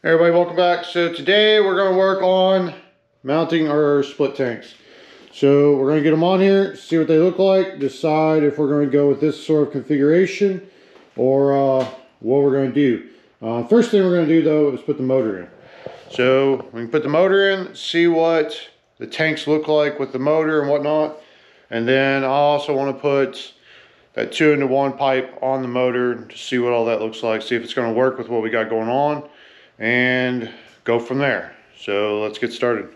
Everybody, welcome back. So today we're going to work on mounting our split tanks. So we're going to get them on here, see what they look like, decide if we're going to go with this sort of configuration or what we're going to do. First thing we're going to do though is put the motor in. So we can put the motor in, see what the tanks look like with the motor and whatnot. And then I also want to put that 2-into-1 pipe on the motor to see what all that looks like, see if it's going to work with what we got going on, and go from there. So let's get started.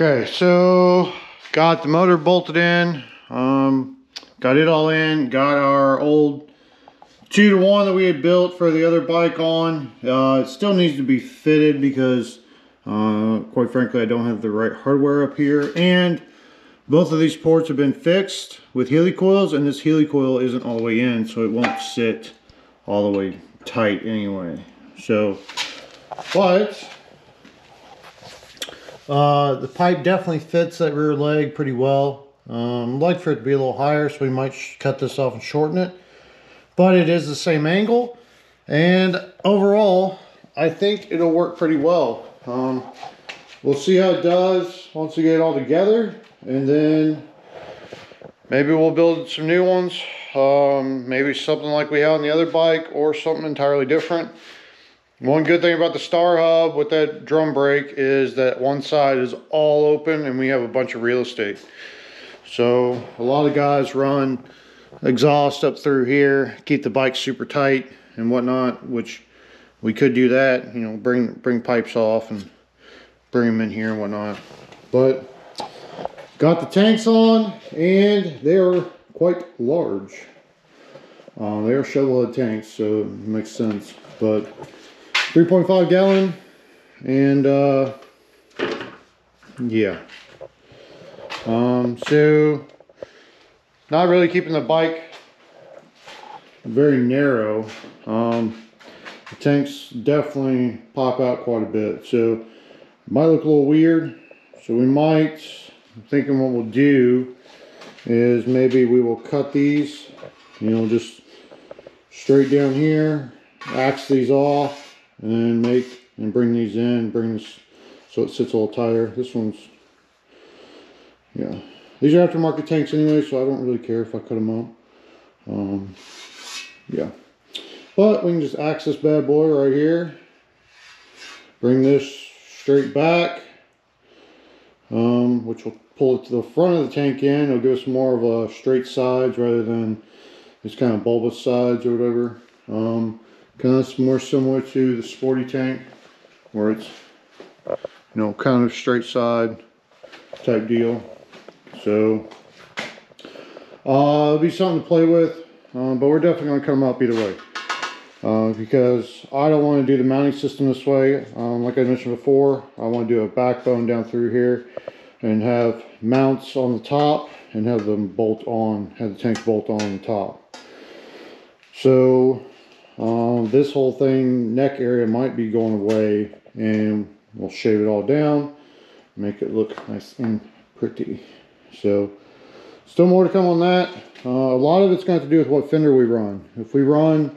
Okay, so got the motor bolted in, got it all in, got our old 2-to-1 that we had built for the other bike on. It still needs to be fitted because quite frankly I don't have the right hardware up here, and both of these ports have been fixed with helicoils, and this helicoil isn't all the way in, so it won't sit all the way tight anyway. So, but the pipe definitely fits that rear leg pretty well. I'd like for it to be a little higher, so we might cut this off and shorten it. But it is the same angle, and overall, I think it'll work pretty well. We'll see how it does once we get it all together, and then maybe we'll build some new ones. Maybe something like we had on the other bike, or something entirely different. One good thing about the Star Hub with that drum brake is that one side is all open and we have a bunch of real estate. So a lot of guys run exhaust up through here, keep the bike super tight and whatnot, which we could do that, you know, bring pipes off and bring them in here and whatnot. But got the tanks on, and they are quite large. They are Shovelhead tanks, so it makes sense. But 3.5 gallon, and yeah. So not really keeping the bike very narrow. The tanks definitely pop out quite a bit, so it might look a little weird. So we might, I'm thinking what we'll do is maybe we will cut these, you know, just straight down here, axe these off, and bring these in, bring this so it sits a little tighter. This one's, yeah, these are aftermarket tanks anyway, so I don't really care if I cut them up. Yeah, but we can just axe this bad boy right here, bring this straight back, which will pull it to the front of the tank in. It'll give us more of a straight sides rather than these kind of bulbous sides or whatever. Kind of more similar to the sporty tank, where it's, you know, kind of straight side type deal. So it'll be something to play with, but we're definitely going to cut them up either way, because I don't want to do the mounting system this way. Like I mentioned before, I want to do a backbone down through here and have mounts on the top and have them bolt on, have the tanks bolt on the top. So this whole thing, neck area, might be going away, and we'll shave it all down, make it look nice and pretty. So still more to come on that. A lot of it's going to have to do with what fender we run. If we run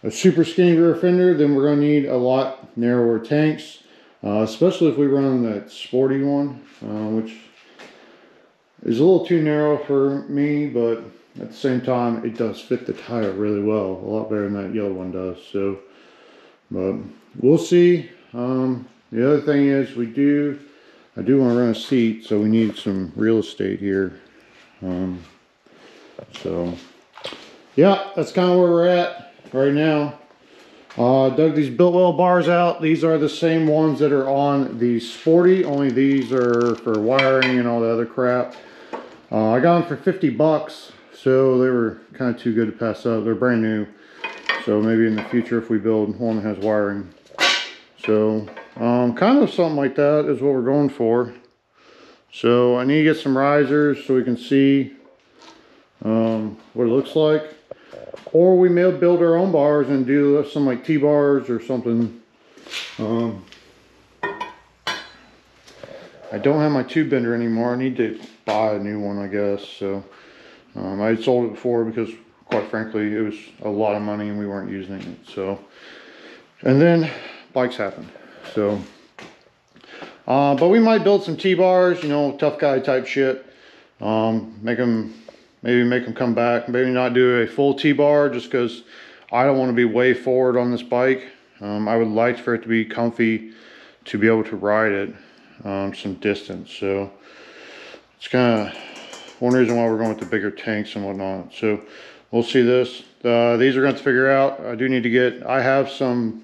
a super skinny rear fender, then we're going to need a lot narrower tanks, especially if we run that sporty one, which is a little too narrow for me, but at the same time it does fit the tire really well, a lot better than that yellow one does. So but we'll see. The other thing is I do want to run a seat, so we need some real estate here. So yeah, that's kind of where we're at right now. Dug these Biltwell bars out. These are the same ones that are on the Sporty, only these are for wiring and all the other crap. I got them for 50 bucks, so they were kind of too good to pass up. They're brand new, so maybe in the future if we build one that has wiring. So kind of something like that is what we're going for. So I need to get some risers so we can see what it looks like. Or we may build our own bars and do some like T-bars or something. I don't have my tube bender anymore. I need to buy a new one, I guess. So I had sold it before because, quite frankly, it was a lot of money and we weren't using it. So, and then bikes happened. So, but we might build some T-bars, you know, tough guy type shit. Maybe make them come back. Maybe not do a full T-bar just because I don't want to be way forward on this bike. I would like for it to be comfy to be able to ride it some distance. So it's kind of one reason why we're going with the bigger tanks and whatnot. So we'll see this. These are going to have to figure out. I have some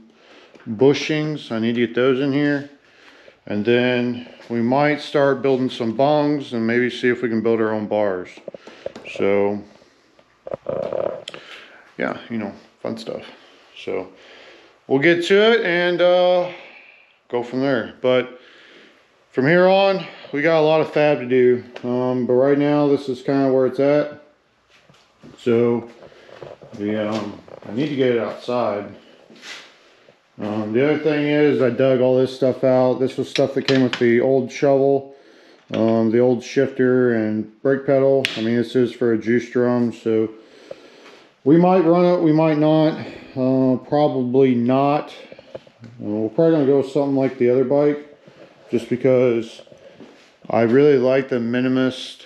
bushings. I need to get those in here. And then we might start building some bungs and maybe see if we can build our own bars. So yeah, you know, fun stuff. So we'll get to it and go from there. But from here on, we got a lot of fab to do. But right now, this is kind of where it's at. So I need to get it outside. The other thing is I dug all this stuff out. This was stuff that came with the old shovel, the old shifter and brake pedal. I mean, this is for a juice drum, so we might run it, we might not. Probably not. We're probably gonna go with something like the other bike, just because I really like the minimalist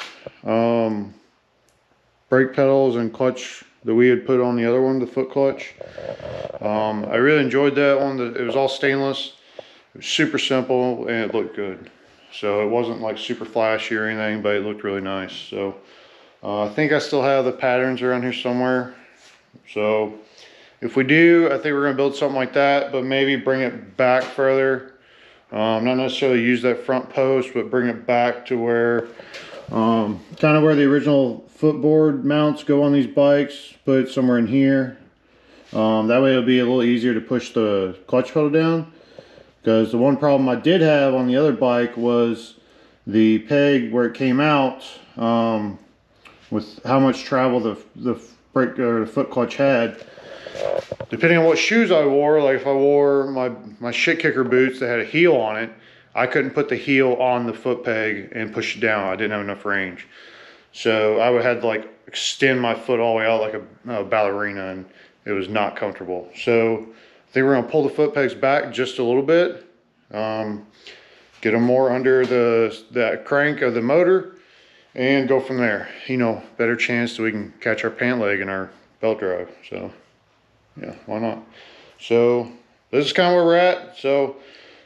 brake pedals and clutch that we had put on the other one, the foot clutch. I really enjoyed that one. It was all stainless. It was super simple and it looked good. So it wasn't like super flashy or anything, but it looked really nice. So I think I still have the patterns around here somewhere. So if we do, I think we're gonna build something like that, but maybe bring it back further. Not necessarily use that front post, but bring it back to where, kind of where the original footboard mounts go on these bikes. Put it somewhere in here. That way it'll be a little easier to push the clutch pedal down. Because the one problem I did have on the other bike was the peg where it came out, with how much travel the brake or the foot clutch had. Depending on what shoes I wore, like if I wore my shit kicker boots that had a heel on it, I couldn't put the heel on the foot peg and push it down. I didn't have enough range. So I would have to like extend my foot all the way out like a ballerina, and it was not comfortable. So I think we're gonna pull the foot pegs back just a little bit, get them more under that crank of the motor, and go from there. You know, better chance that we can catch our pant leg in our belt drive. So yeah, why not? So this is kind of where we're at. So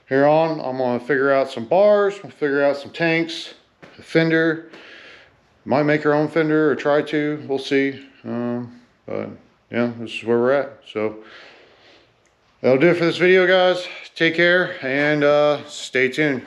here on, I'm gonna figure out some bars, we'll figure out some tanks, a fender. Might make our own fender or try to, we'll see. But yeah, this is where we're at. So that'll do it for this video, guys. Take care and stay tuned.